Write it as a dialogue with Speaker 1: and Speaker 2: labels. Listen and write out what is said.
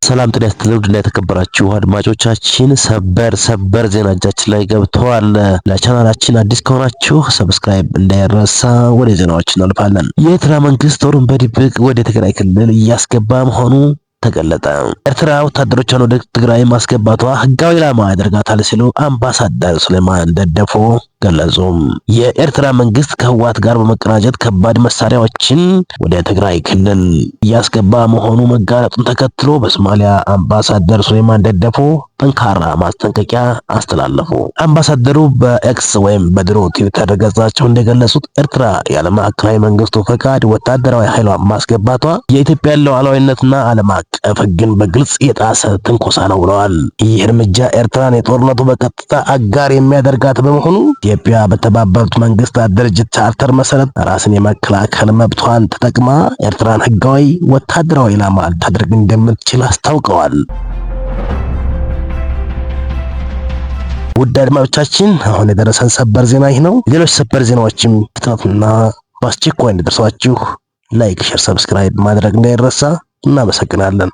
Speaker 1: ሰላም ጤና ይስጥልኝ እና የተከበራችሁ አድማጮቻችን ሰበር ዜና እጃችን ላይ ገብተዋል። ለቻናላችን አዲስ ከሆናችሁ ሰብስክራይብ እንዳይረሳ። ወደ ዜናዎች እናልፋለን። የኤርትራ መንግስት ጦሩን በድብቅ ወደ ትግራይ ክልል እያስገባ መሆኑ ተገለጠ። ኤርትራ ወታደሮቿን ወደ ትግራይ ማስገባቷ ህጋዊ ዓላማ ያደርጋታል ሲሉ አምባሳደር ሱሌማን ደደፎ ገለጹ። የኤርትራ መንግስት ከህወሓት ጋር በመቀናጀት ከባድ መሳሪያዎችን ወደ ትግራይ ክልል እያስገባ መሆኑ መጋለጡን ተከትሎ በሶማሊያ አምባሳደር ሱሌማን ደደፎ ጠንካራ ማስጠንቀቂያ አስተላለፉ። አምባሳደሩ በኤክስ ወይም በድሮ ትዊተር ገጻቸው እንደገለጹት ኤርትራ ያለ ማዕከላዊ መንግስቱ ፈቃድ ወታደራዊ ኃይሏን ማስገባቷ የኢትዮጵያን ሉዓላዊነትና ዓለም አቀፍ ህግን በግልጽ የጣሰ ትንኮሳ ነው ብለዋል። ይህ እርምጃ ኤርትራን የጦርነቱ በቀጥታ አጋር የሚያደርጋት በመሆኑ ኢትዮጵያ በተባበሩት መንግስታት ድርጅት ቻርተር መሰረት ራስን የመከላከል መብቷን ተጠቅማ ኤርትራን ህጋዊ ወታደራዊ ኢላማ ልታደርግ እንደምትችል አስታውቀዋል። ውድ አድማጮቻችን አሁን የደረሰን ሰበር ዜና ይህ ነው። ሌሎች ሰበር ዜናዎችም ፍጥነትና በአስቸኳይ እንዲደርሷችሁ ላይክ፣ ሼር፣ ሰብስክራይብ ማድረግ እንዳይረሳ። እናመሰግናለን።